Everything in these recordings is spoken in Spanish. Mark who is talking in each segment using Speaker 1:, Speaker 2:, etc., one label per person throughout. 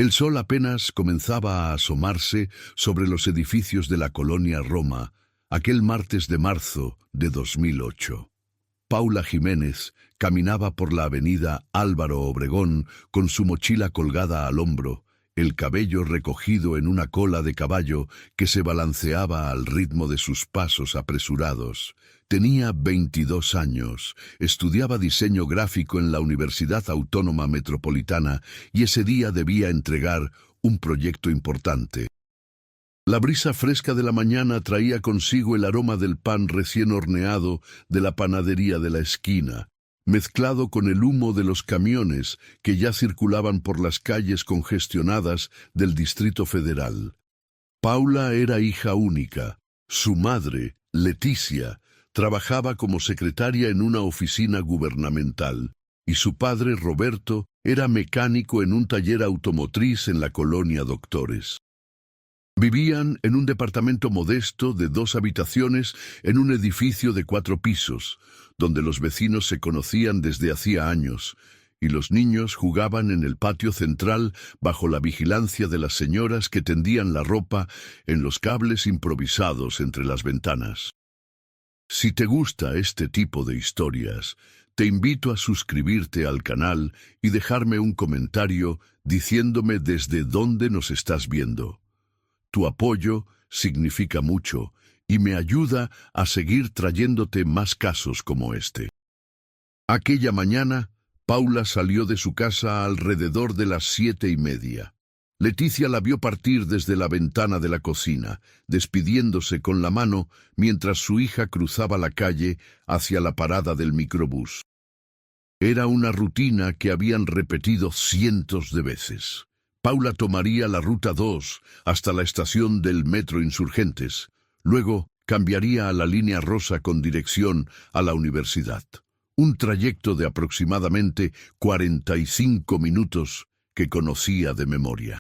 Speaker 1: El sol apenas comenzaba a asomarse sobre los edificios de la colonia Roma, aquel martes de marzo de 2008. Paula Jiménez caminaba por la avenida Álvaro Obregón con su mochila colgada al hombro, el cabello recogido en una cola de caballo que se balanceaba al ritmo de sus pasos apresurados. Tenía 22 años, estudiaba diseño gráfico en la Universidad Autónoma Metropolitana y ese día debía entregar un proyecto importante. La brisa fresca de la mañana traía consigo el aroma del pan recién horneado de la panadería de la esquina, mezclado con el humo de los camiones que ya circulaban por las calles congestionadas del Distrito Federal. Paula era hija única. Su madre, Leticia, trabajaba como secretaria en una oficina gubernamental, y su padre, Roberto, era mecánico en un taller automotriz en la colonia Doctores. Vivían en un departamento modesto de 2 habitaciones en un edificio de 4 pisos, donde los vecinos se conocían desde hacía años, y los niños jugaban en el patio central bajo la vigilancia de las señoras que tendían la ropa en los cables improvisados entre las ventanas. Si te gusta este tipo de historias, te invito a suscribirte al canal y dejarme un comentario diciéndome desde dónde nos estás viendo. Tu apoyo significa mucho y me ayuda a seguir trayéndote más casos como este. Aquella mañana, Paula salió de su casa alrededor de las 7:30. Leticia la vio partir desde la ventana de la cocina, despidiéndose con la mano mientras su hija cruzaba la calle hacia la parada del microbús. Era una rutina que habían repetido cientos de veces. Paula tomaría la Ruta 2 hasta la estación del Metro Insurgentes. Luego cambiaría a la línea rosa con dirección a la universidad. Un trayecto de aproximadamente 45 minutos que conocía de memoria.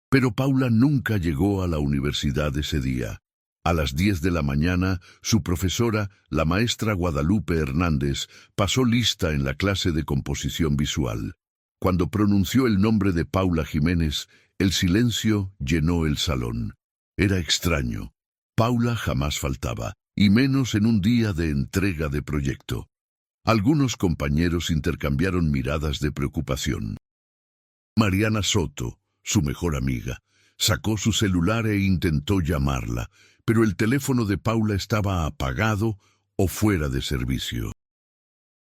Speaker 1: Pero Paula nunca llegó a la universidad ese día. A las 10 de la mañana, su profesora, la maestra Guadalupe Hernández, pasó lista en la clase de composición visual. Cuando pronunció el nombre de Paula Jiménez, el silencio llenó el salón. Era extraño. Paula jamás faltaba, y menos en un día de entrega de proyecto. Algunos compañeros intercambiaron miradas de preocupación. Mariana Soto, su mejor amiga, sacó su celular e intentó llamarla, pero el teléfono de Paula estaba apagado o fuera de servicio.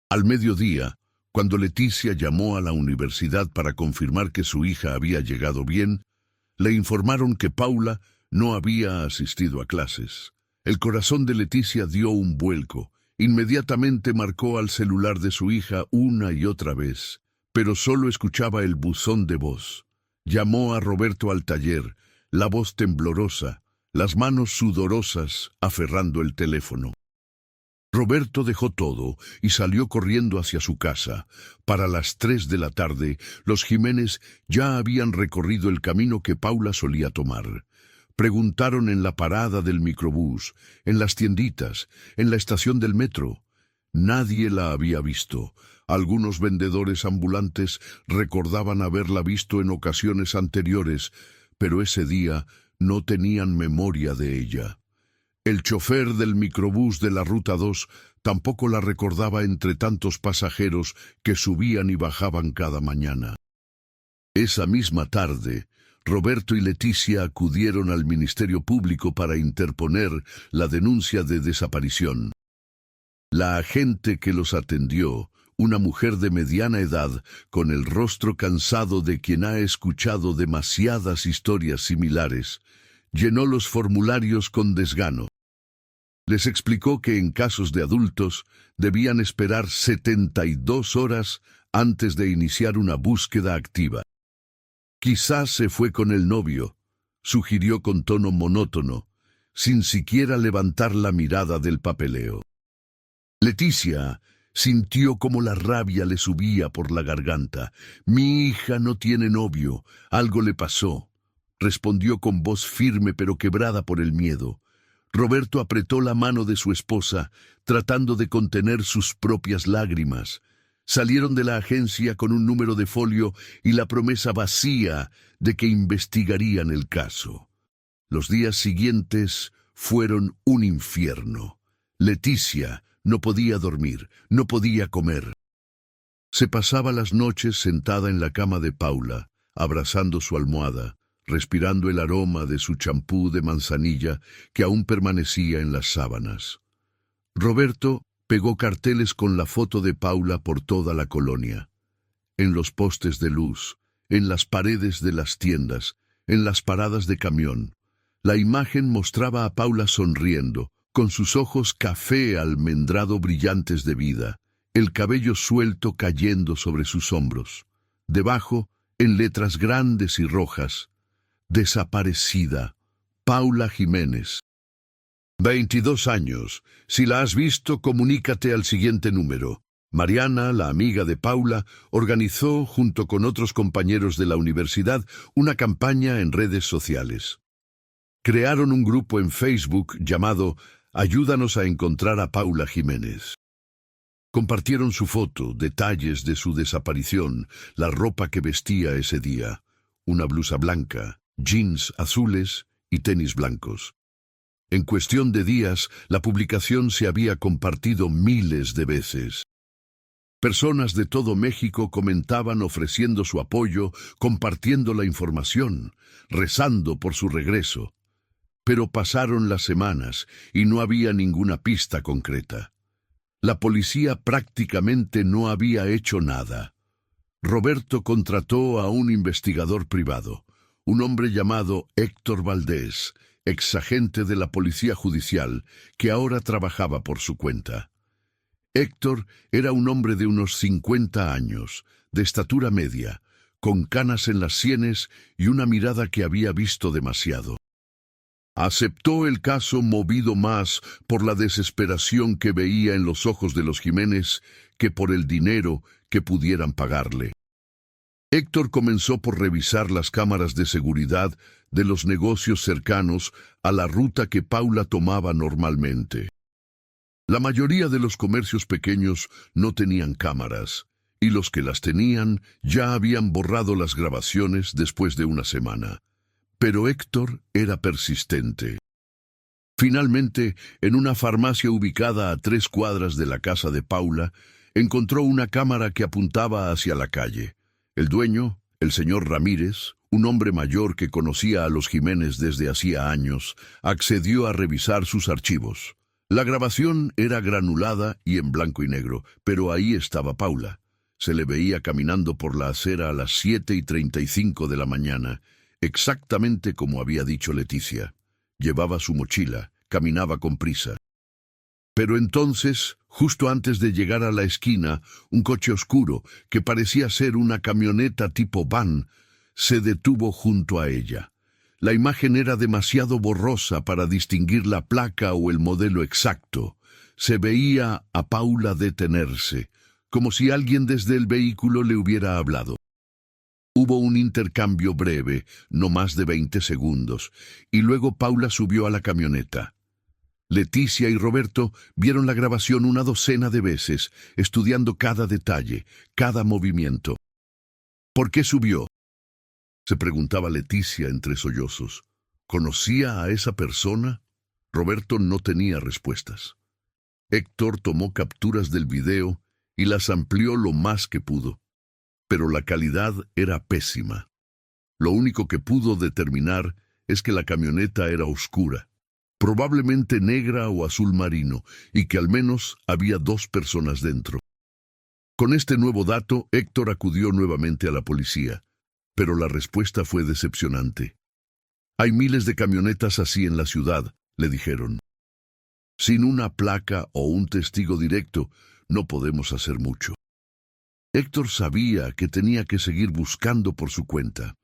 Speaker 1: Al mediodía, cuando Leticia llamó a la universidad para confirmar que su hija había llegado bien, le informaron que Paula no había asistido a clases. El corazón de Leticia dio un vuelco. Inmediatamente marcó al celular de su hija una y otra vez, pero solo escuchaba el buzón de voz. Llamó a Roberto al taller, la voz temblorosa, las manos sudorosas aferrando el teléfono. Roberto dejó todo y salió corriendo hacia su casa. Para las 3 de la tarde, los Jiménez ya habían recorrido el camino que Paula solía tomar. Preguntaron en la parada del microbús, en las tienditas, en la estación del metro. Nadie la había visto. Algunos vendedores ambulantes recordaban haberla visto en ocasiones anteriores, pero ese día no tenían memoria de ella. El chofer del microbús de la Ruta 2 tampoco la recordaba entre tantos pasajeros que subían y bajaban cada mañana. Esa misma tarde, Roberto y Leticia acudieron al Ministerio Público para interponer la denuncia de desaparición. La agente que los atendió, una mujer de mediana edad, con el rostro cansado de quien ha escuchado demasiadas historias similares, llenó los formularios con desgano. Les explicó que en casos de adultos debían esperar 72 horas antes de iniciar una búsqueda activa. Quizás se fue con el novio, sugirió con tono monótono, sin siquiera levantar la mirada del papeleo. Leticia sintió como la rabia le subía por la garganta. «Mi hija no tiene novio, algo le pasó», respondió con voz firme pero quebrada por el miedo. Roberto apretó la mano de su esposa, tratando de contener sus propias lágrimas. Salieron de la agencia con un número de folio y la promesa vacía de que investigarían el caso. Los días siguientes fueron un infierno. Leticia no podía dormir, no podía comer. Se pasaba las noches sentada en la cama de Paula, abrazando su almohada, respirando el aroma de su champú de manzanilla que aún permanecía en las sábanas. Roberto pegó carteles con la foto de Paula por toda la colonia. En los postes de luz, en las paredes de las tiendas, en las paradas de camión. La imagen mostraba a Paula sonriendo, con sus ojos café almendrado brillantes de vida, el cabello suelto cayendo sobre sus hombros. Debajo, en letras grandes y rojas, desaparecida, Paula Jiménez. 22 años. Si la has visto, comunícate al siguiente número. Mariana, la amiga de Paula, organizó, junto con otros compañeros de la universidad, una campaña en redes sociales. Crearon un grupo en Facebook llamado Ayúdanos a encontrar a Paula Jiménez. Compartieron su foto, detalles de su desaparición, la ropa que vestía ese día, una blusa blanca, jeans azules y tenis blancos. En cuestión de días, la publicación se había compartido miles de veces. Personas de todo México comentaban ofreciendo su apoyo, compartiendo la información, rezando por su regreso. Pero pasaron las semanas y no había ninguna pista concreta. La policía prácticamente no había hecho nada. Roberto contrató a un investigador privado, un hombre llamado Héctor Valdés, exagente de la Policía Judicial, que ahora trabajaba por su cuenta. Héctor era un hombre de unos 50 años, de estatura media, con canas en las sienes y una mirada que había visto demasiado. Aceptó el caso movido más por la desesperación que veía en los ojos de los Jiménez que por el dinero que pudieran pagarle. Héctor comenzó por revisar las cámaras de seguridad de los negocios cercanos a la ruta que Paula tomaba normalmente. La mayoría de los comercios pequeños no tenían cámaras, y los que las tenían ya habían borrado las grabaciones después de una semana. Pero Héctor era persistente. Finalmente, en una farmacia ubicada a 3 cuadras de la casa de Paula, encontró una cámara que apuntaba hacia la calle. El dueño, el señor Ramírez, un hombre mayor que conocía a los Jiménez desde hacía años, accedió a revisar sus archivos. La grabación era granulada y en blanco y negro, pero ahí estaba Paula. Se le veía caminando por la acera a las 7:35 de la mañana, exactamente como había dicho Leticia. Llevaba su mochila, caminaba con prisa. Pero entonces, justo antes de llegar a la esquina, un coche oscuro, que parecía ser una camioneta tipo van, se detuvo junto a ella. La imagen era demasiado borrosa para distinguir la placa o el modelo exacto. Se veía a Paula detenerse, como si alguien desde el vehículo le hubiera hablado. Hubo un intercambio breve, no más de 20 segundos, y luego Paula subió a la camioneta. Leticia y Roberto vieron la grabación una docena de veces, estudiando cada detalle, cada movimiento. ¿Por qué subió?, se preguntaba Leticia entre sollozos. ¿Conocía a esa persona? Roberto no tenía respuestas. Héctor tomó capturas del video y las amplió lo más que pudo. Pero la calidad era pésima. Lo único que pudo determinar es que la camioneta era oscura, probablemente negra o azul marino, y que al menos había 2 personas dentro. Con este nuevo dato, Héctor acudió nuevamente a la policía, pero la respuesta fue decepcionante. Hay miles de camionetas así en la ciudad, le dijeron. Sin una placa o un testigo directo, no podemos hacer mucho. Héctor sabía que tenía que seguir buscando por su cuenta.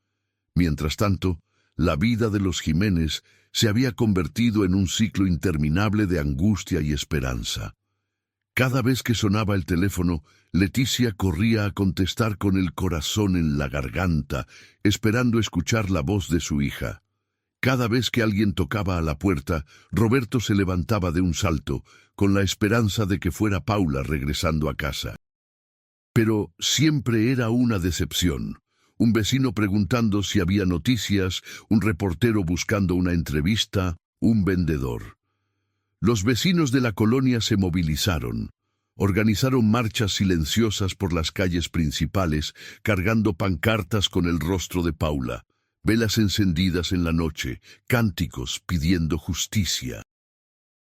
Speaker 1: Mientras tanto, la vida de los Jiménez se había convertido en un ciclo interminable de angustia y esperanza. Cada vez que sonaba el teléfono, Leticia corría a contestar con el corazón en la garganta, esperando escuchar la voz de su hija. Cada vez que alguien tocaba a la puerta, Roberto se levantaba de un salto, con la esperanza de que fuera Paula regresando a casa. Pero siempre era una decepción. Un vecino preguntando si había noticias, un reportero buscando una entrevista, un vendedor. Los vecinos de la colonia se movilizaron. Organizaron marchas silenciosas por las calles principales, cargando pancartas con el rostro de Paula, velas encendidas en la noche, cánticos pidiendo justicia.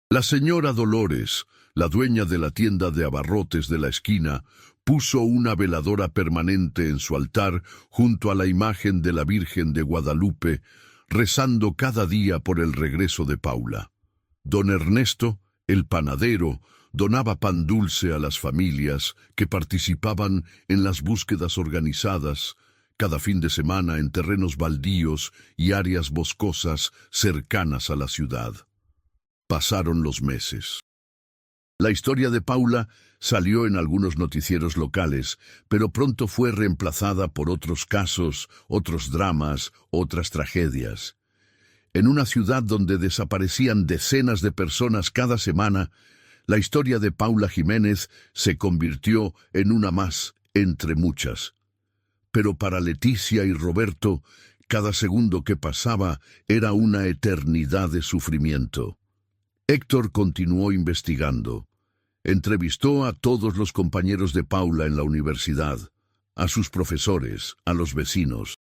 Speaker 1: La señora Dolores, la dueña de la tienda de abarrotes de la esquina, puso una veladora permanente en su altar junto a la imagen de la Virgen de Guadalupe, rezando cada día por el regreso de Paula. Don Ernesto, el panadero, donaba pan dulce a las familias que participaban en las búsquedas organizadas cada fin de semana en terrenos baldíos y áreas boscosas cercanas a la ciudad. Pasaron los meses. La historia de Paula salió en algunos noticieros locales, pero pronto fue reemplazada por otros casos, otros dramas, otras tragedias. En una ciudad donde desaparecían decenas de personas cada semana, la historia de Paula Jiménez se convirtió en una más entre muchas. Pero para Leticia y Roberto, cada segundo que pasaba era una eternidad de sufrimiento. Héctor continuó investigando. Entrevistó a todos los compañeros de Paula en la universidad, a sus profesores, a los vecinos.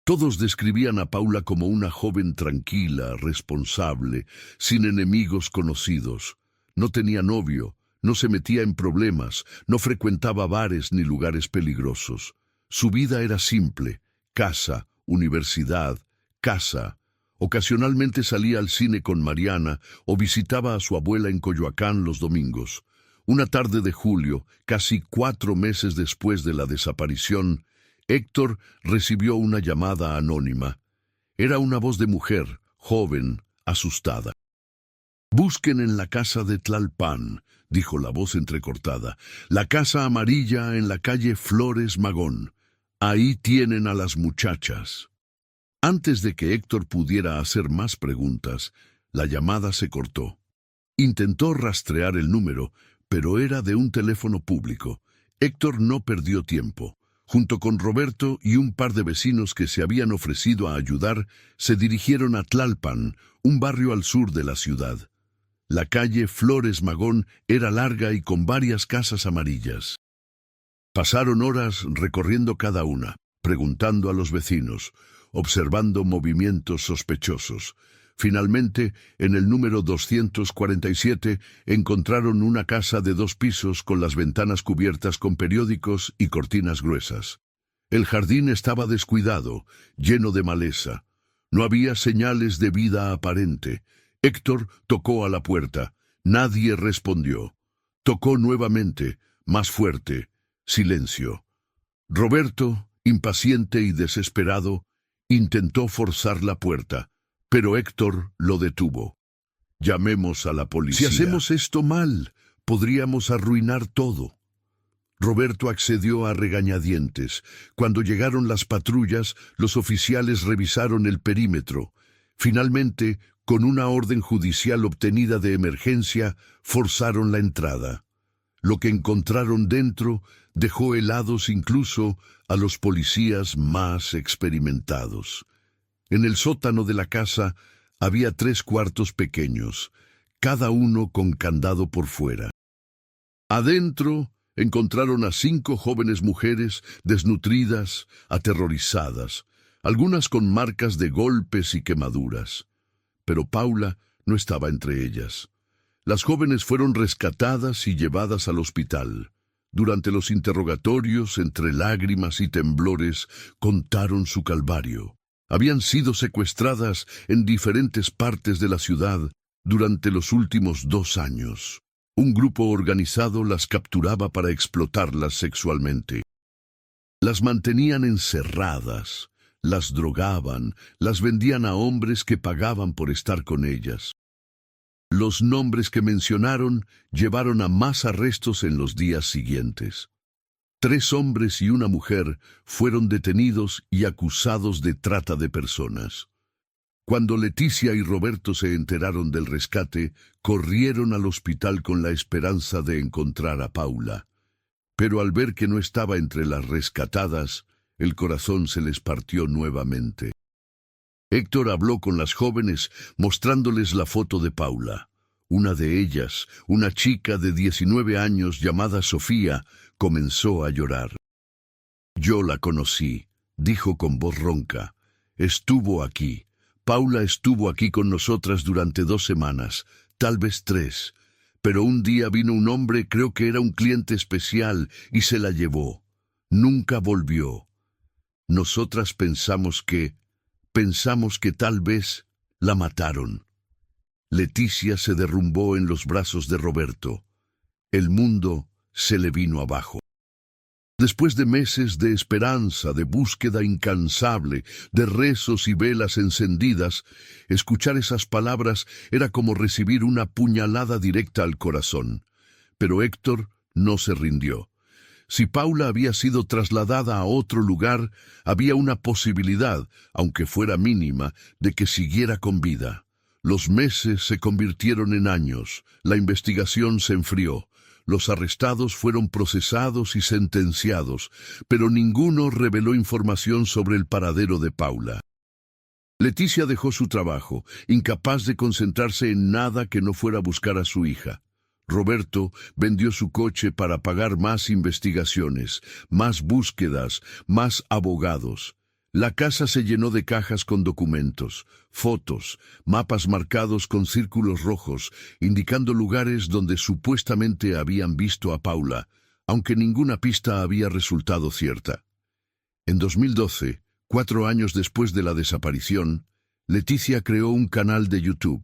Speaker 1: Todos describían a Paula como una joven tranquila, responsable, sin enemigos conocidos. No tenía novio, no se metía en problemas, no frecuentaba bares ni lugares peligrosos. Su vida era simple: casa, universidad, casa. Ocasionalmente salía al cine con Mariana o visitaba a su abuela en Coyoacán los domingos. Una tarde de julio, casi 4 meses después de la desaparición, Héctor recibió una llamada anónima. Era una voz de mujer, joven, asustada. «Busquen en la casa de Tlalpan», dijo la voz entrecortada. «La casa amarilla en la calle Flores Magón. Ahí tienen a las muchachas». Antes de que Héctor pudiera hacer más preguntas, la llamada se cortó. Intentó rastrear el número, pero era de un teléfono público. Héctor no perdió tiempo. Junto con Roberto y un par de vecinos que se habían ofrecido a ayudar, se dirigieron a Tlalpan, un barrio al sur de la ciudad. La calle Flores Magón era larga y con varias casas amarillas. Pasaron horas recorriendo cada una, preguntando a los vecinos, observando movimientos sospechosos. Finalmente, en el número 247, encontraron una casa de 2 pisos con las ventanas cubiertas con periódicos y cortinas gruesas. El jardín estaba descuidado, lleno de maleza. No había señales de vida aparente. Héctor tocó a la puerta. Nadie respondió. Tocó nuevamente, más fuerte. Silencio. Roberto, impaciente y desesperado, intentó forzar la puerta, pero Héctor lo detuvo. «Llamemos a la policía. Si hacemos esto mal, podríamos arruinar todo». Roberto accedió a regañadientes. Cuando llegaron las patrullas, los oficiales revisaron el perímetro. Finalmente, con una orden judicial obtenida de emergencia, forzaron la entrada. Lo que encontraron dentro dejó helados incluso a los policías más experimentados. En el sótano de la casa había 3 cuartos pequeños, cada uno con candado por fuera. Adentro encontraron a 5 jóvenes mujeres desnutridas, aterrorizadas, algunas con marcas de golpes y quemaduras. Pero Paula no estaba entre ellas. Las jóvenes fueron rescatadas y llevadas al hospital. Durante los interrogatorios, entre lágrimas y temblores, contaron su calvario. Habían sido secuestradas en diferentes partes de la ciudad durante los últimos 2 años. Un grupo organizado las capturaba para explotarlas sexualmente. Las mantenían encerradas, las drogaban, las vendían a hombres que pagaban por estar con ellas. Los nombres que mencionaron llevaron a más arrestos en los días siguientes. 3 hombres y una mujer fueron detenidos y acusados de trata de personas. Cuando Leticia y Roberto se enteraron del rescate, corrieron al hospital con la esperanza de encontrar a Paula. pero al ver que no estaba entre las rescatadas, el corazón se les partió nuevamente. Héctor habló con las jóvenes mostrándoles la foto de Paula. Una de ellas, una chica de 19 años llamada Sofía, comenzó a llorar. «Yo la conocí», dijo con voz ronca. «Estuvo aquí. Paula estuvo aquí con nosotras durante 2 semanas, tal vez 3. Pero un día vino un hombre, creo que era un cliente especial, y se la llevó. Nunca volvió. Nosotras pensamos que tal vez la mataron». Leticia se derrumbó en los brazos de Roberto. El mundo se le vino abajo. Después de meses de esperanza, de búsqueda incansable, de rezos y velas encendidas, escuchar esas palabras era como recibir una puñalada directa al corazón. Pero Héctor no se rindió. Si Paula había sido trasladada a otro lugar, había una posibilidad, aunque fuera mínima, de que siguiera con vida. Los meses se convirtieron en años, la investigación se enfrió. Los arrestados fueron procesados y sentenciados, pero ninguno reveló información sobre el paradero de Paula. Leticia dejó su trabajo, incapaz de concentrarse en nada que no fuera buscar a su hija. Roberto vendió su coche para pagar más investigaciones, más búsquedas, más abogados. La casa se llenó de cajas con documentos, fotos, mapas marcados con círculos rojos, indicando lugares donde supuestamente habían visto a Paula, aunque ninguna pista había resultado cierta. En 2012, 4 años después de la desaparición, Leticia creó un canal de YouTube.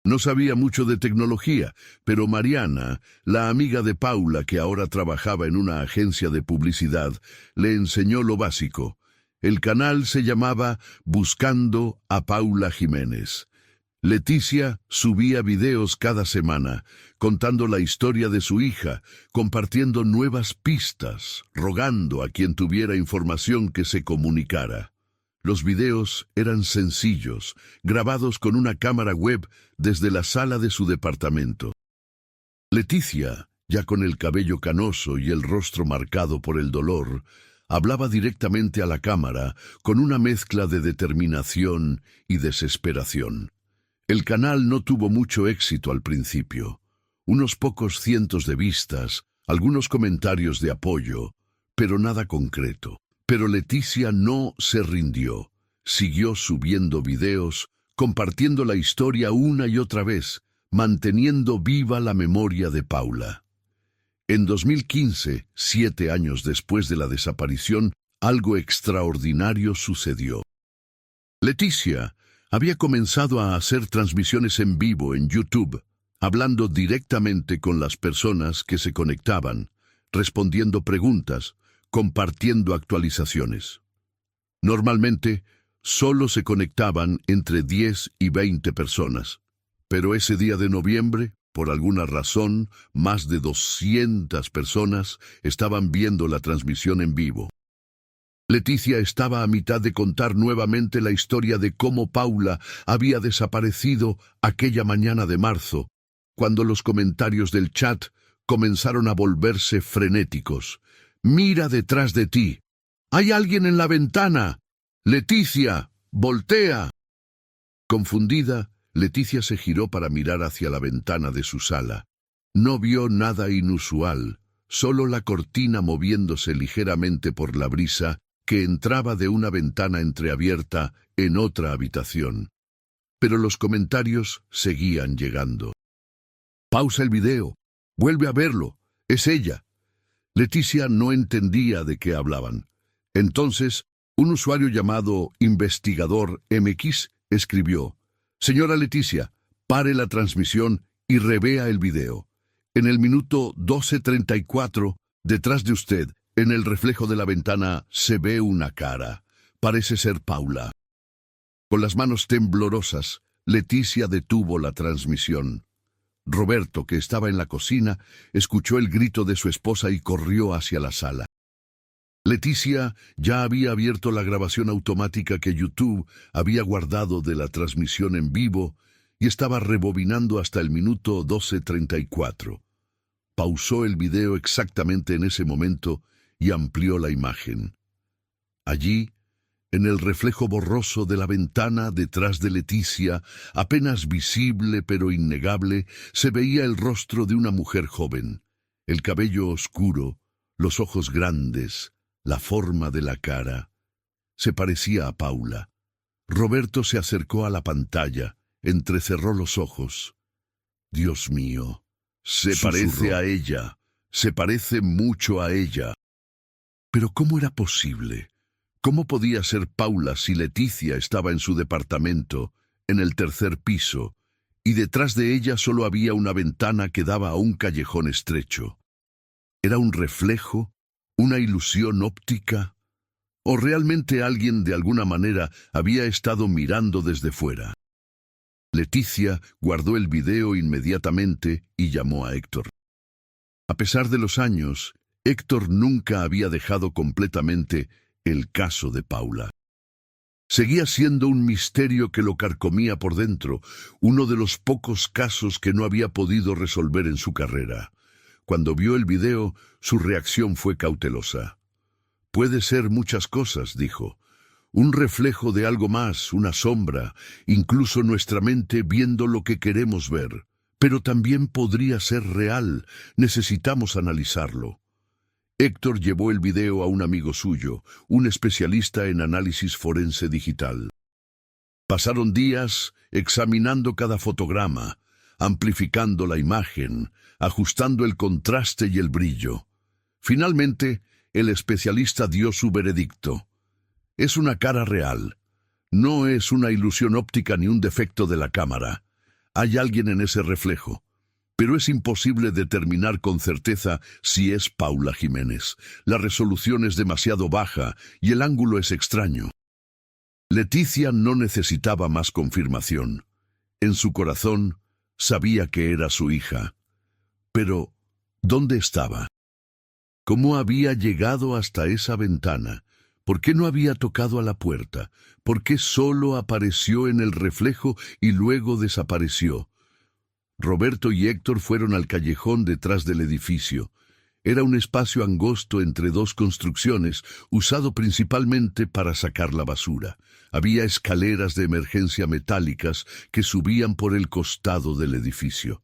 Speaker 1: No sabía mucho de tecnología, pero Mariana, la amiga de Paula que ahora trabajaba en una agencia de publicidad, le enseñó lo básico. El canal se llamaba Buscando a Paula Jiménez. Leticia subía videos cada semana, contando la historia de su hija, compartiendo nuevas pistas, rogando a quien tuviera información que se comunicara. Los videos eran sencillos, grabados con una cámara web desde la sala de su departamento. Leticia, ya con el cabello canoso y el rostro marcado por el dolor, hablaba directamente a la cámara con una mezcla de determinación y desesperación. El canal no tuvo mucho éxito al principio. Unos pocos cientos de vistas, algunos comentarios de apoyo, pero nada concreto. Pero Leticia no se rindió. Siguió subiendo videos, compartiendo la historia una y otra vez, manteniendo viva la memoria de Paula. En 2015, 7 años después de la desaparición, algo extraordinario sucedió. Leticia había comenzado a hacer transmisiones en vivo en YouTube, hablando directamente con las personas que se conectaban, respondiendo preguntas, compartiendo actualizaciones. Normalmente, solo se conectaban entre 10 y 20 personas, pero ese día de noviembre, por alguna razón, más de 200 personas estaban viendo la transmisión en vivo. Leticia estaba a mitad de contar nuevamente la historia de cómo Paula había desaparecido aquella mañana de marzo, cuando los comentarios del chat comenzaron a volverse frenéticos. «Mira detrás de ti. ¡Hay alguien en la ventana! ¡Leticia! ¡Voltea!». Confundida, Leticia se giró para mirar hacia la ventana de su sala. No vio nada inusual, solo la cortina moviéndose ligeramente por la brisa que entraba de una ventana entreabierta en otra habitación. Pero los comentarios seguían llegando. «Pausa el video. Vuelve a verlo. Es ella». Leticia no entendía de qué hablaban. Entonces, un usuario llamado Investigador MX escribió: «Señora Leticia, pare la transmisión y revea el video. En el minuto 12:34, detrás de usted, en el reflejo de la ventana, se ve una cara. Parece ser Paula». Con las manos temblorosas, Leticia detuvo la transmisión. Roberto, que estaba en la cocina, escuchó el grito de su esposa y corrió hacia la sala. Leticia ya había abierto la grabación automática que YouTube había guardado de la transmisión en vivo y estaba rebobinando hasta el minuto 12:34. pausó el video exactamente en ese momento y amplió la imagen. Allí, en el reflejo borroso de la ventana detrás de Leticia, apenas visible pero innegable, se veía el rostro de una mujer joven, el cabello oscuro, los ojos grandes, la forma de la cara. Se parecía a Paula. Roberto se acercó a la pantalla, entrecerró los ojos. Dios mío, se parece a ella, se parece mucho a ella. Pero ¿cómo era posible? ¿Cómo podía ser Paula si Leticia estaba en su departamento, en el tercer piso, y detrás de ella solo había una ventana que daba a un callejón estrecho? ¿Era un reflejo? ¿Una ilusión óptica? ¿O realmente alguien de alguna manera había estado mirando desde fuera? Leticia guardó el video inmediatamente y llamó a Héctor. A pesar de los años, Héctor nunca había dejado completamente el caso de Paula. Seguía siendo un misterio que lo carcomía por dentro, uno de los pocos casos que no había podido resolver en su carrera. Cuando vio el video, su reacción fue cautelosa. «Puede ser muchas cosas», dijo. «Un reflejo de algo más, una sombra, incluso nuestra mente viendo lo que queremos ver. Pero también podría ser real, necesitamos analizarlo». Héctor llevó el video a un amigo suyo, un especialista en análisis forense digital. Pasaron días examinando cada fotograma, amplificando la imagen, ajustando el contraste y el brillo. Finalmente, el especialista dio su veredicto. Es una cara real. No es una ilusión óptica ni un defecto de la cámara. Hay alguien en ese reflejo. Pero es imposible determinar con certeza si es Paula Jiménez. La resolución es demasiado baja y el ángulo es extraño. Leticia no necesitaba más confirmación. En su corazón sabía que era su hija. Pero, ¿dónde estaba? ¿Cómo había llegado hasta esa ventana? ¿Por qué no había tocado a la puerta? ¿Por qué solo apareció en el reflejo y luego desapareció? Roberto y Héctor fueron al callejón detrás del edificio. Era un espacio angosto entre dos construcciones, usado principalmente para sacar la basura. Había escaleras de emergencia metálicas que subían por el costado del edificio.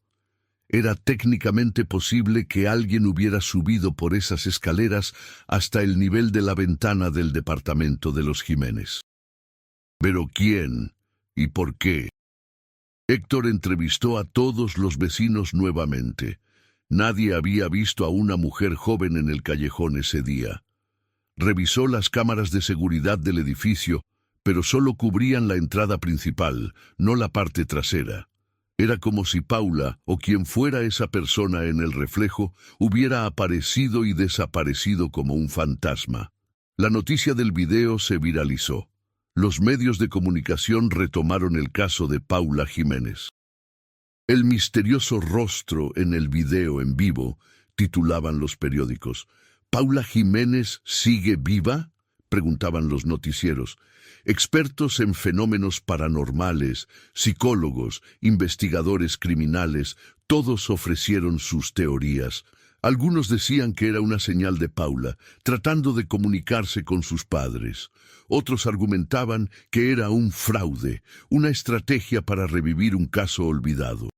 Speaker 1: Era técnicamente posible que alguien hubiera subido por esas escaleras hasta el nivel de la ventana del departamento de los Jiménez. ¿Pero quién y por qué? Héctor entrevistó a todos los vecinos nuevamente. Nadie había visto a una mujer joven en el callejón ese día. Revisó las cámaras de seguridad del edificio, pero solo cubrían la entrada principal, no la parte trasera. Era como si Paula, o quien fuera esa persona en el reflejo, hubiera aparecido y desaparecido como un fantasma. La noticia del video se viralizó. Los medios de comunicación retomaron el caso de Paula Jiménez. El misterioso rostro en el video en vivo, titulaban los periódicos. ¿Paula Jiménez sigue viva?, preguntaban los noticieros. Expertos en fenómenos paranormales, psicólogos, investigadores criminales, todos ofrecieron sus teorías. Algunos decían que era una señal de Paula, tratando de comunicarse con sus padres. Otros argumentaban que era un fraude, una estrategia para revivir un caso olvidado.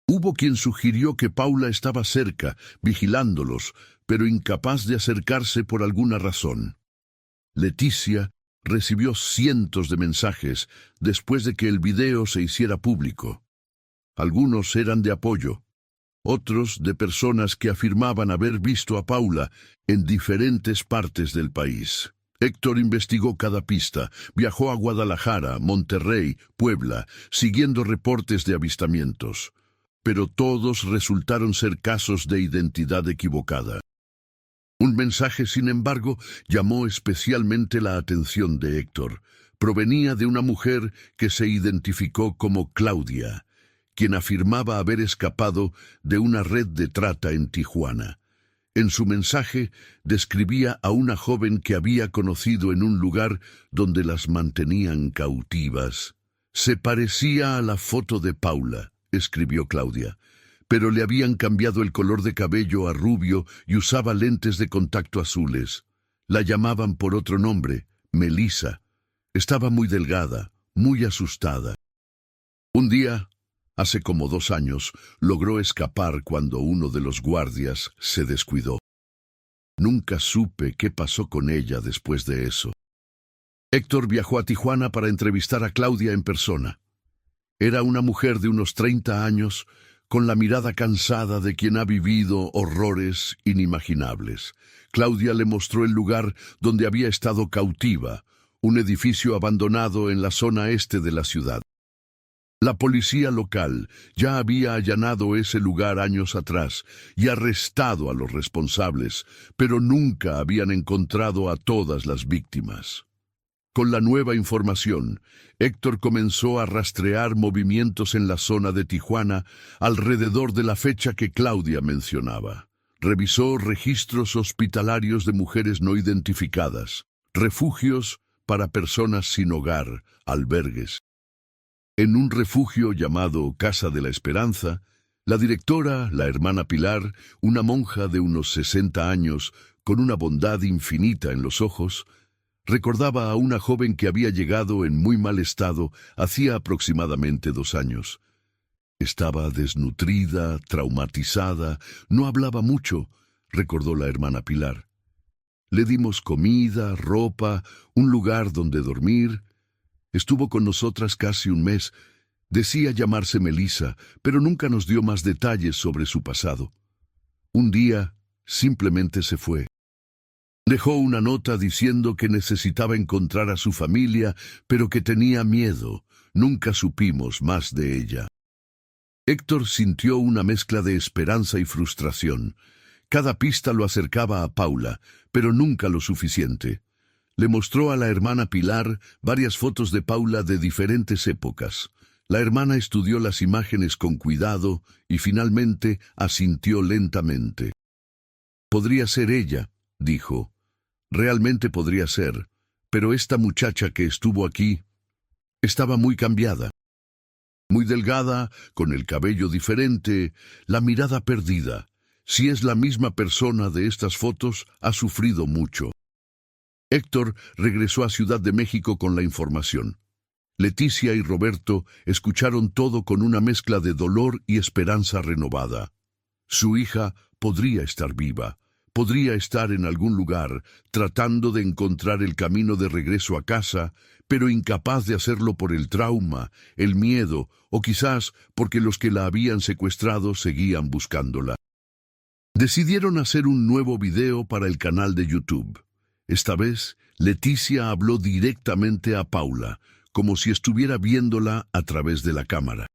Speaker 1: Hubo quien sugirió que Paula estaba cerca, vigilándolos, pero incapaz de acercarse por alguna razón. Leticia recibió cientos de mensajes después de que el video se hiciera público. Algunos eran de apoyo, otros de personas que afirmaban haber visto a Paula en diferentes partes del país. Héctor investigó cada pista, viajó a Guadalajara, Monterrey, Puebla, siguiendo reportes de avistamientos. Pero todos resultaron ser casos de identidad equivocada. Un mensaje, sin embargo, llamó especialmente la atención de Héctor. Provenía de una mujer que se identificó como Claudia, quien afirmaba haber escapado de una red de trata en Tijuana. En su mensaje describía a una joven que había conocido en un lugar donde las mantenían cautivas. «Se parecía a la foto de Paula», escribió Claudia, pero le habían cambiado el color de cabello a rubio y usaba lentes de contacto azules. La llamaban por otro nombre, Melissa. Estaba muy delgada, muy asustada. Un día, hace como 2 años, logró escapar cuando uno de los guardias se descuidó. Nunca supe qué pasó con ella después de eso. Héctor viajó a Tijuana para entrevistar a Claudia en persona. Era una mujer de unos 30 años, con la mirada cansada de quien ha vivido horrores inimaginables. Claudia le mostró el lugar donde había estado cautiva, un edificio abandonado en la zona este de la ciudad. La policía local ya había allanado ese lugar años atrás y arrestado a los responsables, pero nunca habían encontrado a todas las víctimas. Con la nueva información, Héctor comenzó a rastrear movimientos en la zona de Tijuana alrededor de la fecha que Claudia mencionaba. Revisó registros hospitalarios de mujeres no identificadas, refugios para personas sin hogar, albergues. En un refugio llamado Casa de la Esperanza, la directora, la hermana Pilar, una monja de unos 60 años, con una bondad infinita en los ojos, recordaba a una joven que había llegado en muy mal estado hacía aproximadamente 2 años. Estaba desnutrida, traumatizada, no hablaba mucho, recordó la hermana Pilar. Le dimos comida, ropa, un lugar donde dormir. Estuvo con nosotras casi 1 mes. Decía llamarse Melissa, pero nunca nos dio más detalles sobre su pasado. Un día, simplemente se fue. Dejó una nota diciendo que necesitaba encontrar a su familia, pero que tenía miedo. Nunca supimos más de ella. Héctor sintió una mezcla de esperanza y frustración. Cada pista lo acercaba a Paula, pero nunca lo suficiente. Le mostró a la hermana Pilar varias fotos de Paula de diferentes épocas. La hermana estudió las imágenes con cuidado y finalmente asintió lentamente. «Podría ser ella», dijo. «Realmente podría ser, pero esta muchacha que estuvo aquí estaba muy cambiada. Muy delgada, con el cabello diferente, la mirada perdida. Si es la misma persona de estas fotos, ha sufrido mucho». Héctor regresó a Ciudad de México con la información. Leticia y Roberto escucharon todo con una mezcla de dolor y esperanza renovada. Su hija podría estar viva, podría estar en algún lugar, tratando de encontrar el camino de regreso a casa, pero incapaz de hacerlo por el trauma, el miedo, o quizás porque los que la habían secuestrado seguían buscándola. Decidieron hacer un nuevo video para el canal de YouTube. Esta vez, Leticia habló directamente a Paula, como si estuviera viéndola a través de la cámara.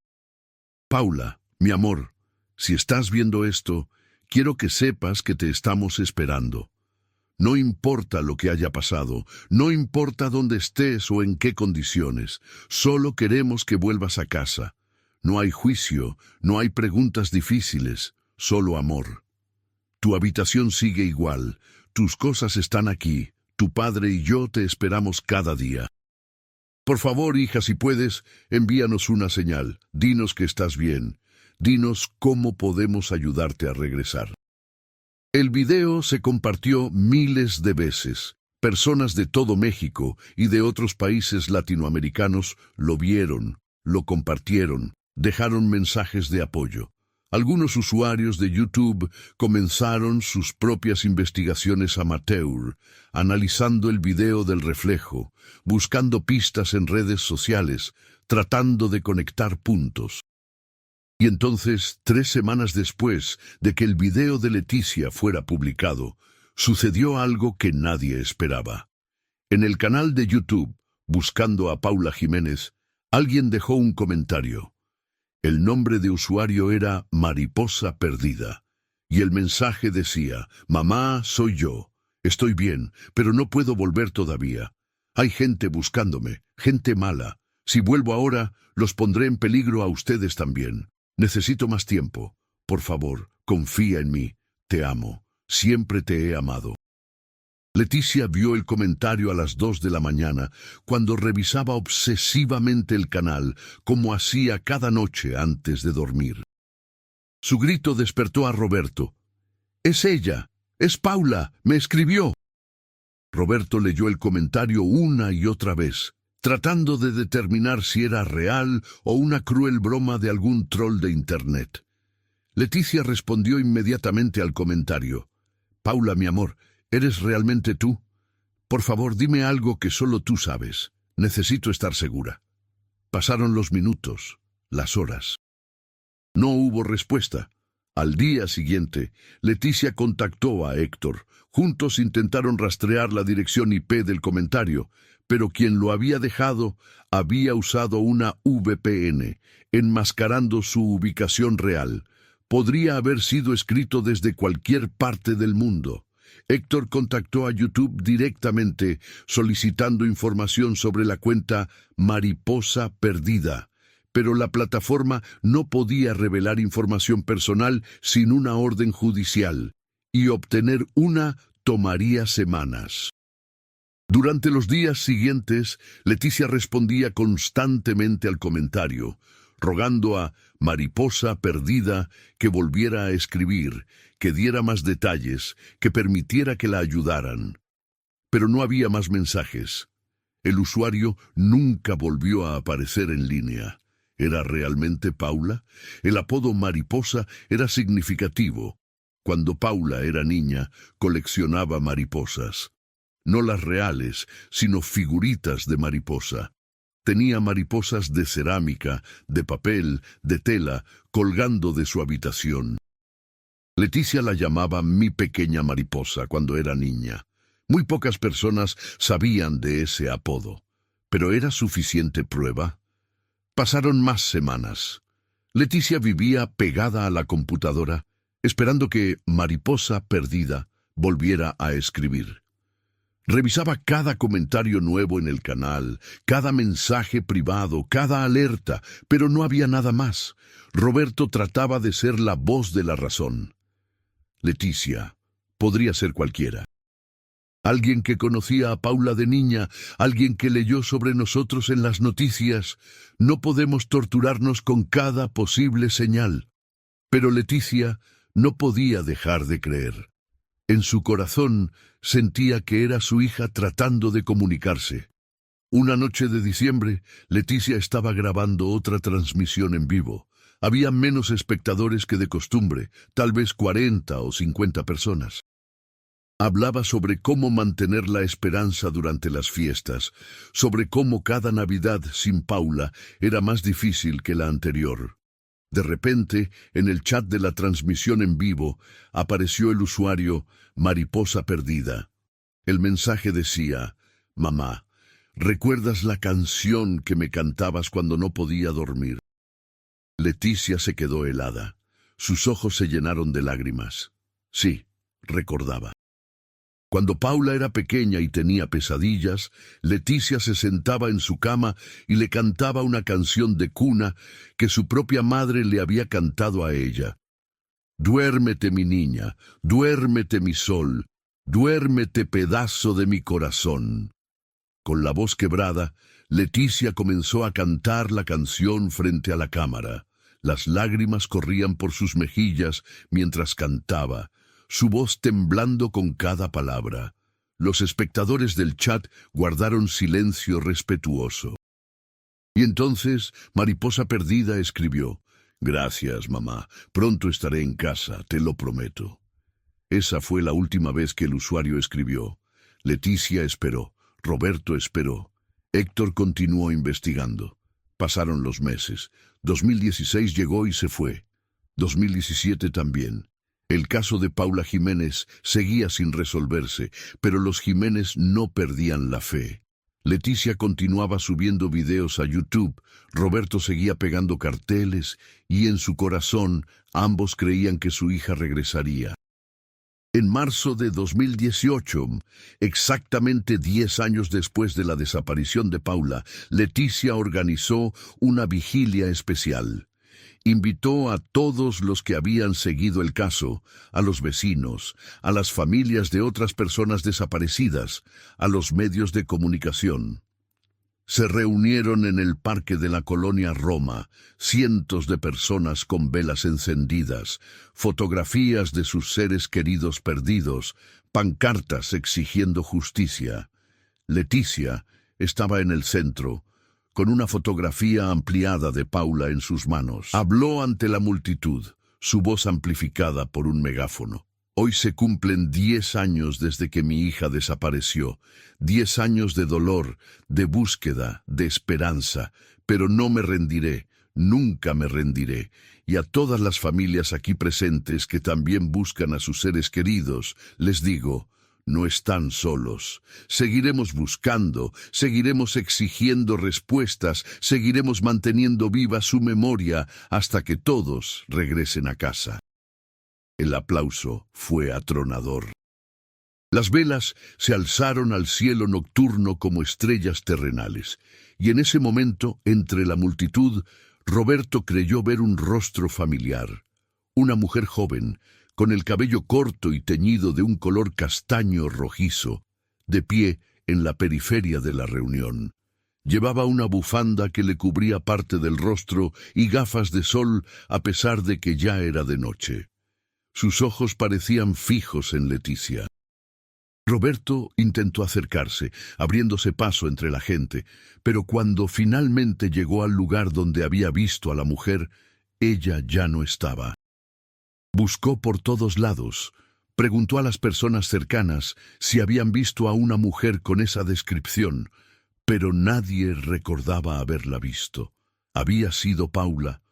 Speaker 1: «Paula, mi amor, si estás viendo esto, quiero que sepas que te estamos esperando. No importa lo que haya pasado, no importa dónde estés o en qué condiciones, solo queremos que vuelvas a casa. No hay juicio, no hay preguntas difíciles, solo amor. Tu habitación sigue igual, tus cosas están aquí, tu padre y yo te esperamos cada día. Por favor, hija, si puedes, envíanos una señal, dinos que estás bien, dinos cómo podemos ayudarte a regresar». El video se compartió miles de veces. Personas de todo México y de otros países latinoamericanos lo vieron, lo compartieron, dejaron mensajes de apoyo. Algunos usuarios de YouTube comenzaron sus propias investigaciones amateur, analizando el video del reflejo, buscando pistas en redes sociales, tratando de conectar puntos. Y entonces, 3 semanas después de que el video de Leticia fuera publicado, sucedió algo que nadie esperaba. En el canal de YouTube, buscando a Paula Jiménez, alguien dejó un comentario. El nombre de usuario era Mariposa Perdida, y el mensaje decía: «Mamá, soy yo. Estoy bien, pero no puedo volver todavía. Hay gente buscándome, gente mala. Si vuelvo ahora, los pondré en peligro a ustedes también. Necesito más tiempo. Por favor, confía en mí. Te amo. Siempre te he amado». Leticia vio el comentario a las 2 de la mañana, cuando revisaba obsesivamente el canal, como hacía cada noche antes de dormir. Su grito despertó a Roberto. «Es ella, es Paula, me escribió». Roberto leyó el comentario una y otra vez, tratando de determinar si era real o una cruel broma de algún troll de internet. Leticia respondió inmediatamente al comentario. «Paula, mi amor, ¿eres realmente tú? Por favor, dime algo que solo tú sabes. Necesito estar segura». Pasaron los minutos, las horas. No hubo respuesta. Al día siguiente, Leticia contactó a Héctor. Juntos intentaron rastrear la dirección IP del comentario, pero quien lo había dejado había usado una VPN, enmascarando su ubicación real. Podría haber sido escrito desde cualquier parte del mundo. Héctor contactó a YouTube directamente, solicitando información sobre la cuenta Mariposa Perdida, pero la plataforma no podía revelar información personal sin una orden judicial, y obtener una tomaría semanas. Durante los días siguientes, Leticia respondía constantemente al comentario, rogando a Mariposa Perdida que volviera a escribir, que diera más detalles, que permitiera que la ayudaran. Pero no había más mensajes. El usuario nunca volvió a aparecer en línea. ¿Era realmente Paula? El apodo Mariposa era significativo. Cuando Paula era niña, coleccionaba mariposas. No las reales, sino figuritas de mariposa. Tenía mariposas de cerámica, de papel, de tela, colgando de su habitación. Leticia la llamaba mi pequeña mariposa cuando era niña. Muy pocas personas sabían de ese apodo. ¿Pero era suficiente prueba? Pasaron más semanas. Leticia vivía pegada a la computadora, esperando que Mariposa Perdida volviera a escribir. Revisaba cada comentario nuevo en el canal, cada mensaje privado, cada alerta, pero no había nada más. Roberto trataba de ser la voz de la razón. Leticia podría ser cualquiera. Alguien que conocía a Paula de niña, alguien que leyó sobre nosotros en las noticias. No podemos torturarnos con cada posible señal. Pero Leticia no podía dejar de creer. En su corazón sentía que era su hija tratando de comunicarse. Una noche de diciembre, Leticia estaba grabando otra transmisión en vivo. Había menos espectadores que de costumbre, tal vez 40 o 50 personas. Hablaba sobre cómo mantener la esperanza durante las fiestas, sobre cómo cada Navidad sin Paula era más difícil que la anterior. De repente, en el chat de la transmisión en vivo, apareció el usuario Mariposa Perdida. El mensaje decía: «Mamá, ¿recuerdas la canción que me cantabas cuando no podía dormir?». Leticia se quedó helada. Sus ojos se llenaron de lágrimas. Sí, recordaba. Cuando Paula era pequeña y tenía pesadillas, Leticia se sentaba en su cama y le cantaba una canción de cuna que su propia madre le había cantado a ella. «Duérmete, mi niña, duérmete, mi sol, duérmete, pedazo de mi corazón». Con la voz quebrada, Leticia comenzó a cantar la canción frente a la cámara. Las lágrimas corrían por sus mejillas mientras cantaba, su voz temblando con cada palabra. Los espectadores del chat guardaron silencio respetuoso. Y entonces Mariposa Perdida escribió: «Gracias, mamá. Pronto estaré en casa, te lo prometo». Esa fue la última vez que el usuario escribió. Leticia esperó. Roberto esperó. Héctor continuó investigando. Pasaron los meses. 2016 llegó y se fue. 2017 también. El caso de Paula Jiménez seguía sin resolverse, pero los Jiménez no perdían la fe. Leticia continuaba subiendo videos a YouTube, Roberto seguía pegando carteles, y en su corazón ambos creían que su hija regresaría. En marzo de 2018, exactamente 10 años después de la desaparición de Paula, Leticia organizó una vigilia especial. Invitó a todos los que habían seguido el caso, a los vecinos, a las familias de otras personas desaparecidas, a los medios de comunicación. Se reunieron en el parque de la colonia Roma, cientos de personas con velas encendidas, fotografías de sus seres queridos perdidos, pancartas exigiendo justicia. Leticia estaba en el centro, con una fotografía ampliada de Paula en sus manos. Habló ante la multitud, su voz amplificada por un megáfono. Hoy se cumplen 10 años desde que mi hija desapareció, 10 años de dolor, de búsqueda, de esperanza, pero no me rendiré, nunca me rendiré. Y a todas las familias aquí presentes que también buscan a sus seres queridos, les digo, no están solos. Seguiremos buscando, seguiremos exigiendo respuestas, seguiremos manteniendo viva su memoria hasta que todos regresen a casa. El aplauso fue atronador. Las velas se alzaron al cielo nocturno como estrellas terrenales, y en ese momento, entre la multitud, Roberto creyó ver un rostro familiar. Una mujer joven, con el cabello corto y teñido de un color castaño rojizo, de pie en la periferia de la reunión. Llevaba una bufanda que le cubría parte del rostro y gafas de sol a pesar de que ya era de noche. Sus ojos parecían fijos en Leticia. Roberto intentó acercarse, abriéndose paso entre la gente, pero cuando finalmente llegó al lugar donde había visto a la mujer, ella ya no estaba. Buscó por todos lados, preguntó a las personas cercanas si habían visto a una mujer con esa descripción, pero nadie recordaba haberla visto. ¿Había sido Paula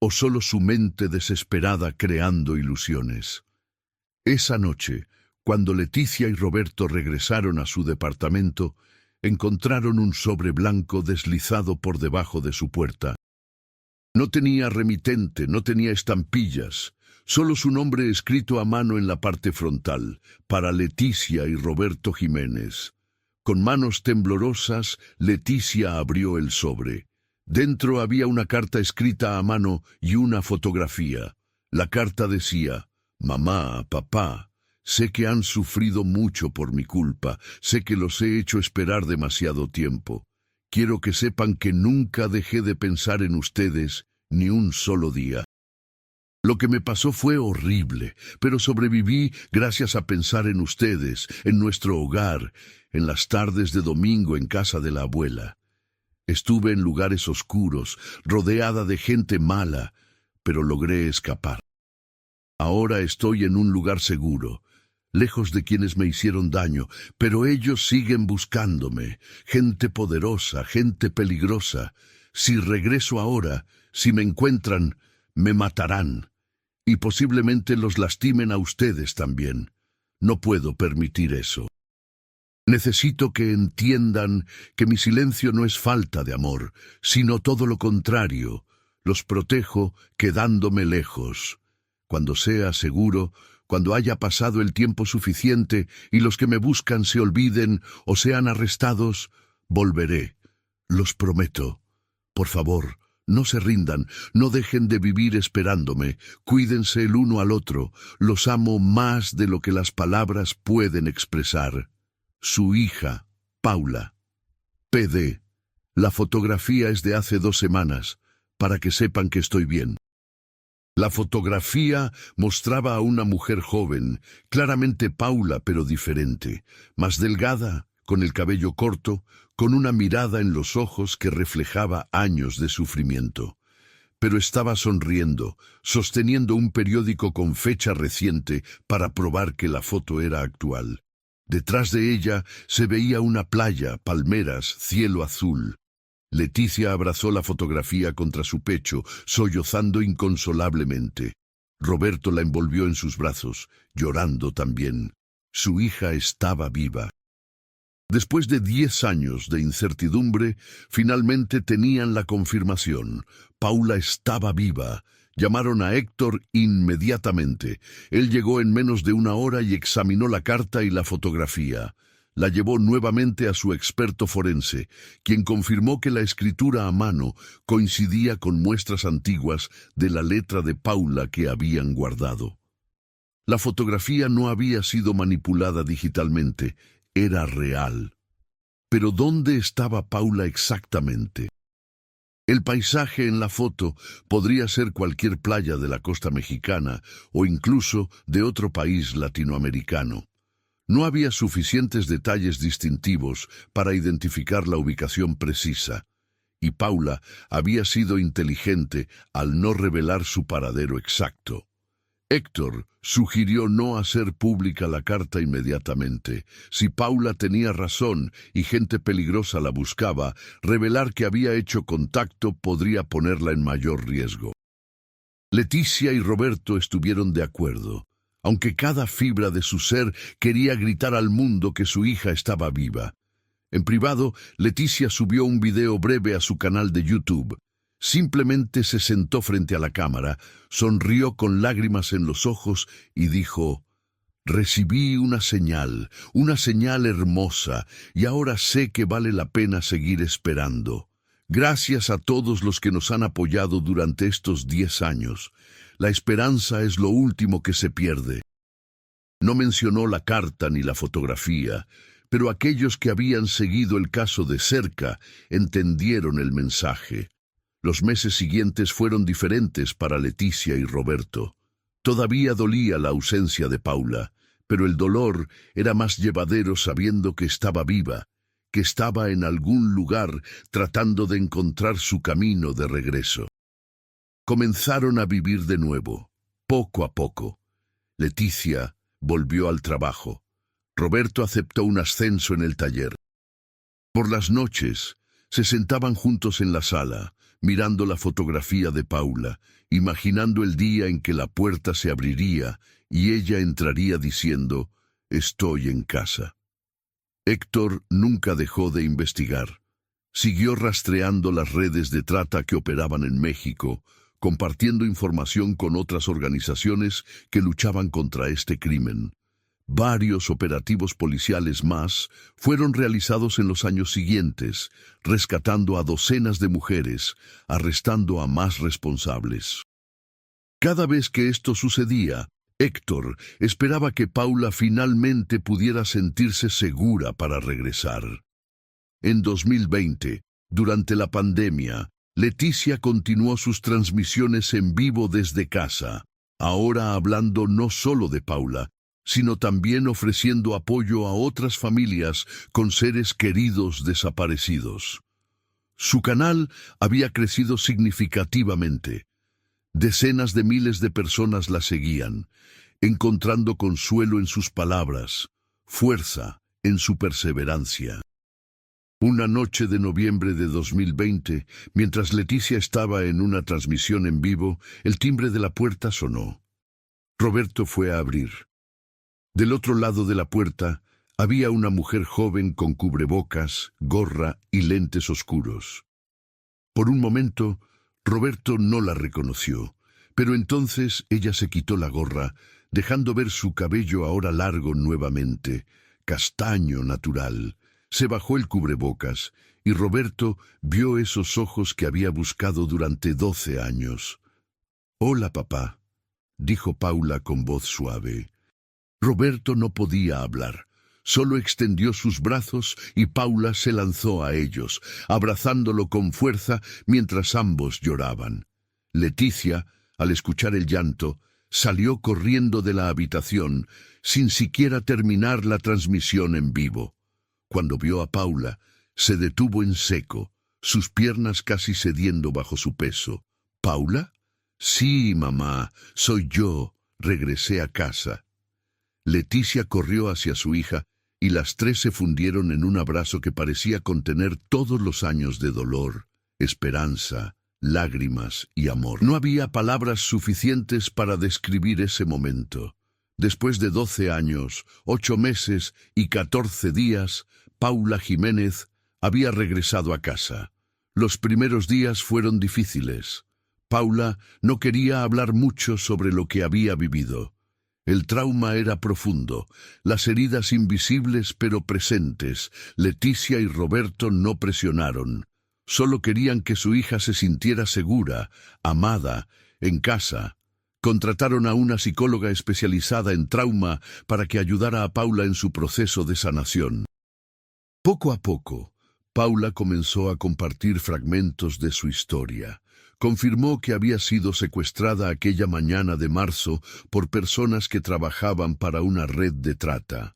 Speaker 1: o solo su mente desesperada creando ilusiones? Esa noche, cuando Leticia y Roberto regresaron a su departamento, encontraron un sobre blanco deslizado por debajo de su puerta. No tenía remitente, no tenía estampillas, solo su nombre escrito a mano en la parte frontal, para Leticia y Roberto Jiménez. Con manos temblorosas, Leticia abrió el sobre. Dentro había una carta escrita a mano y una fotografía. La carta decía: «Mamá, papá, sé que han sufrido mucho por mi culpa, sé que los he hecho esperar demasiado tiempo. Quiero que sepan que nunca dejé de pensar en ustedes ni un solo día. Lo que me pasó fue horrible, pero sobreviví gracias a pensar en ustedes, en nuestro hogar, en las tardes de domingo en casa de la abuela. Estuve en lugares oscuros, rodeada de gente mala, pero logré escapar. Ahora estoy en un lugar seguro, lejos de quienes me hicieron daño, pero ellos siguen buscándome, gente poderosa, gente peligrosa. Si regreso ahora, si me encuentran, me matarán, y posiblemente los lastimen a ustedes también. No puedo permitir eso. Necesito que entiendan que mi silencio no es falta de amor, sino todo lo contrario. Los protejo quedándome lejos. Cuando sea seguro, cuando haya pasado el tiempo suficiente y los que me buscan se olviden o sean arrestados, volveré. Los prometo. Por favor, no se rindan, no dejen de vivir esperándome. Cuídense el uno al otro. Los amo más de lo que las palabras pueden expresar. Su hija, Paula. PD. La fotografía es de hace 2 semanas, para que sepan que estoy bien». La fotografía mostraba a una mujer joven, claramente Paula pero diferente, más delgada, con el cabello corto, con una mirada en los ojos que reflejaba años de sufrimiento. Pero estaba sonriendo, sosteniendo un periódico con fecha reciente para probar que la foto era actual. Detrás de ella se veía una playa, palmeras, cielo azul. Leticia abrazó la fotografía contra su pecho, sollozando inconsolablemente. Roberto la envolvió en sus brazos, llorando también. Su hija estaba viva. Después de 10 años de incertidumbre, finalmente tenían la confirmación. Paula estaba viva. Llamaron a Héctor inmediatamente. Él llegó en menos de 1 hora y examinó la carta y la fotografía. La llevó nuevamente a su experto forense, quien confirmó que la escritura a mano coincidía con muestras antiguas de la letra de Paula que habían guardado. La fotografía no había sido manipulada digitalmente, era real. Pero ¿dónde estaba Paula exactamente? El paisaje en la foto podría ser cualquier playa de la costa mexicana o incluso de otro país latinoamericano. No había suficientes detalles distintivos para identificar la ubicación precisa, y Paula había sido inteligente al no revelar su paradero exacto. Héctor sugirió no hacer pública la carta inmediatamente. Si Paula tenía razón y gente peligrosa la buscaba, revelar que había hecho contacto podría ponerla en mayor riesgo. Leticia y Roberto estuvieron de acuerdo, aunque cada fibra de su ser quería gritar al mundo que su hija estaba viva. En privado, Leticia subió un video breve a su canal de YouTube. Simplemente se sentó frente a la cámara, sonrió con lágrimas en los ojos y dijo: «Recibí una señal hermosa, y ahora sé que vale la pena seguir esperando. Gracias a todos los que nos han apoyado durante estos 10 años. La esperanza es lo último que se pierde». No mencionó la carta ni la fotografía, pero aquellos que habían seguido el caso de cerca entendieron el mensaje. Los meses siguientes fueron diferentes para Leticia y Roberto. Todavía dolía la ausencia de Paula, pero el dolor era más llevadero sabiendo que estaba viva, que estaba en algún lugar tratando de encontrar su camino de regreso. Comenzaron a vivir de nuevo, poco a poco. Leticia volvió al trabajo. Roberto aceptó un ascenso en el taller. Por las noches, se sentaban juntos en la sala, mirando la fotografía de Paula, imaginando el día en que la puerta se abriría y ella entraría diciendo: «Estoy en casa». Héctor nunca dejó de investigar. Siguió rastreando las redes de trata que operaban en México, compartiendo información con otras organizaciones que luchaban contra este crimen. Varios operativos policiales más fueron realizados en los años siguientes, rescatando a docenas de mujeres, arrestando a más responsables. Cada vez que esto sucedía, Héctor esperaba que Paula finalmente pudiera sentirse segura para regresar. En 2020, durante la pandemia, Leticia continuó sus transmisiones en vivo desde casa, ahora hablando no solo de Paula, sino también ofreciendo apoyo a otras familias con seres queridos desaparecidos. Su canal había crecido significativamente. Decenas de miles de personas la seguían, encontrando consuelo en sus palabras, fuerza en su perseverancia. Una noche de noviembre de 2020, mientras Leticia estaba en una transmisión en vivo, el timbre de la puerta sonó. Roberto fue a abrir. Del otro lado de la puerta había una mujer joven con cubrebocas, gorra y lentes oscuros. Por un momento, Roberto no la reconoció, pero entonces ella se quitó la gorra, dejando ver su cabello ahora largo nuevamente, castaño natural. Se bajó el cubrebocas y Roberto vio esos ojos que había buscado durante 12 años. «Hola, papá», dijo Paula con voz suave. Roberto no podía hablar. Solo extendió sus brazos y Paula se lanzó a ellos, abrazándolo con fuerza mientras ambos lloraban. Leticia, al escuchar el llanto, salió corriendo de la habitación sin siquiera terminar la transmisión en vivo. Cuando vio a Paula, se detuvo en seco, sus piernas casi cediendo bajo su peso. «¿Paula?» «Sí, mamá, soy yo. Regresé a casa». Leticia corrió hacia su hija y las tres se fundieron en un abrazo que parecía contener todos los años de dolor, esperanza, lágrimas y amor. No había palabras suficientes para describir ese momento. Después de 12 años, 8 meses y 14 días, Paula Jiménez había regresado a casa. Los primeros días fueron difíciles. Paula no quería hablar mucho sobre lo que había vivido. El trauma era profundo, las heridas invisibles pero presentes. Leticia y Roberto no presionaron. Solo querían que su hija se sintiera segura, amada, en casa. Contrataron a una psicóloga especializada en trauma para que ayudara a Paula en su proceso de sanación. Poco a poco, Paula comenzó a compartir fragmentos de su historia. Confirmó que había sido secuestrada aquella mañana de marzo por personas que trabajaban para una red de trata.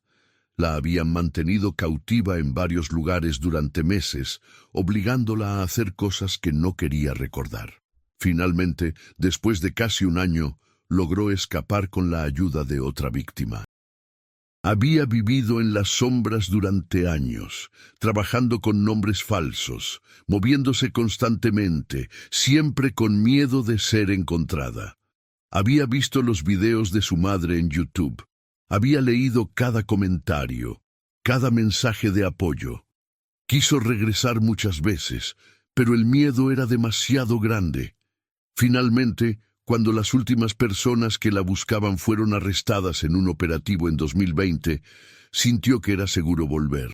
Speaker 1: La habían mantenido cautiva en varios lugares durante meses, obligándola a hacer cosas que no quería recordar. Finalmente, después de casi un año, logró escapar con la ayuda de otra víctima. Había vivido en las sombras durante años, trabajando con nombres falsos, moviéndose constantemente, siempre con miedo de ser encontrada. Había visto los videos de su madre en YouTube. Había leído cada comentario, cada mensaje de apoyo. Quiso regresar muchas veces, pero el miedo era demasiado grande. Finalmente, cuando las últimas personas que la buscaban fueron arrestadas en un operativo en 2020, sintió que era seguro volver.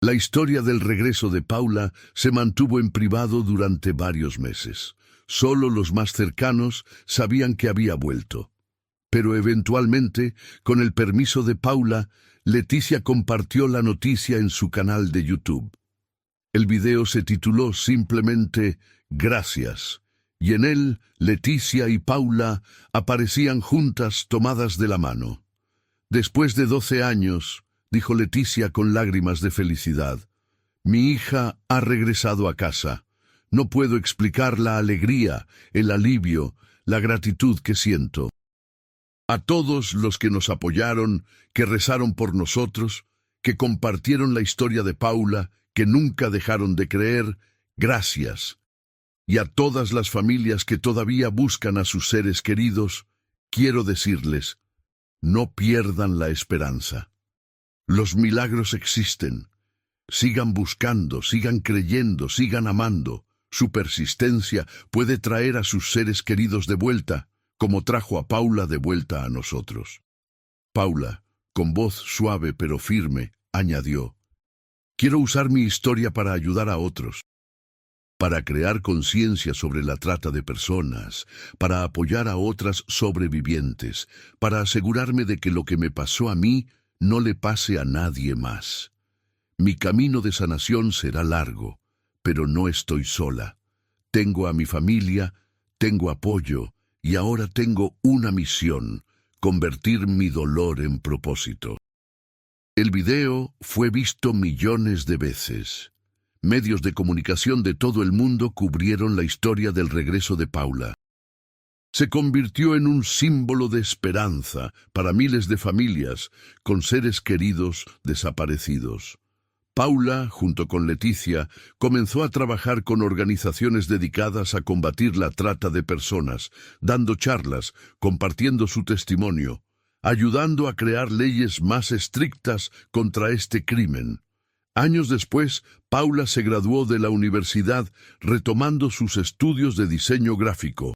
Speaker 1: La historia del regreso de Paula se mantuvo en privado durante varios meses. Solo los más cercanos sabían que había vuelto. Pero eventualmente, con el permiso de Paula, Leticia compartió la noticia en su canal de YouTube. El video se tituló simplemente «Gracias», y en él Leticia y Paula aparecían juntas tomadas de la mano. «Después de 12 años», dijo Leticia con lágrimas de felicidad, «mi hija ha regresado a casa. No puedo explicar la alegría, el alivio, la gratitud que siento. A todos los que nos apoyaron, que rezaron por nosotros, que compartieron la historia de Paula, que nunca dejaron de creer, gracias. Y a todas las familias que todavía buscan a sus seres queridos, quiero decirles, no pierdan la esperanza. Los milagros existen. Sigan buscando, sigan creyendo, sigan amando. Su persistencia puede traer a sus seres queridos de vuelta, como trajo a Paula de vuelta a nosotros». Paula, con voz suave pero firme, añadió, «Quiero usar mi historia para ayudar a otros, para crear conciencia sobre la trata de personas, para apoyar a otras sobrevivientes, para asegurarme de que lo que me pasó a mí no le pase a nadie más. Mi camino de sanación será largo, pero no estoy sola. Tengo a mi familia, tengo apoyo, y ahora tengo una misión, convertir mi dolor en propósito». El video fue visto millones de veces. Medios de comunicación de todo el mundo cubrieron la historia del regreso de Paula. Se convirtió en un símbolo de esperanza para miles de familias con seres queridos desaparecidos. Paula, junto con Leticia, comenzó a trabajar con organizaciones dedicadas a combatir la trata de personas, dando charlas, compartiendo su testimonio, ayudando a crear leyes más estrictas contra este crimen. Años después, Paula se graduó de la universidad, retomando sus estudios de diseño gráfico.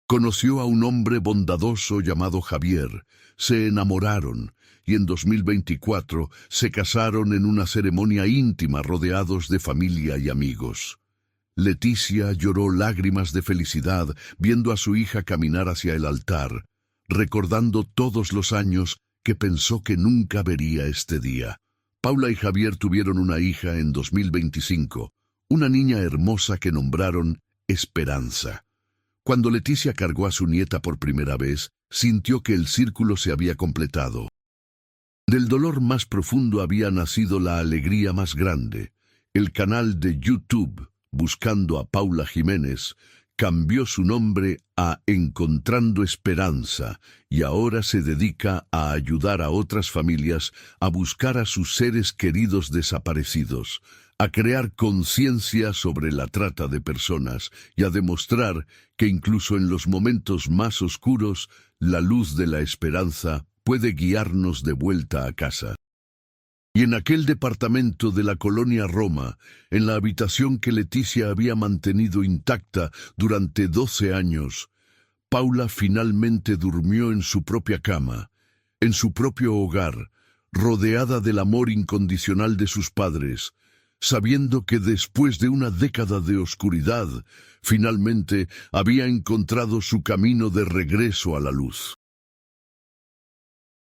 Speaker 1: Conoció a un hombre bondadoso llamado Javier, se enamoraron, y en 2024 se casaron en una ceremonia íntima rodeados de familia y amigos. Leticia lloró lágrimas de felicidad viendo a su hija caminar hacia el altar, recordando todos los años que pensó que nunca vería este día. Paula y Javier tuvieron una hija en 2025, una niña hermosa que nombraron Esperanza. Cuando Leticia cargó a su nieta por primera vez, sintió que el círculo se había completado. Del dolor más profundo había nacido la alegría más grande. El canal de YouTube, Buscando a Paula Jiménez, cambió su nombre a Encontrando Esperanza y ahora se dedica a ayudar a otras familias a buscar a sus seres queridos desaparecidos, a crear conciencia sobre la trata de personas y a demostrar que incluso en los momentos más oscuros, la luz de la esperanza puede guiarnos de vuelta a casa. Y en aquel departamento de la colonia Roma, en la habitación que Leticia había mantenido intacta durante 12 años, Paula finalmente durmió en su propia cama, en su propio hogar, rodeada del amor incondicional de sus padres, sabiendo que después de una década de oscuridad, finalmente había encontrado su camino de regreso a la luz.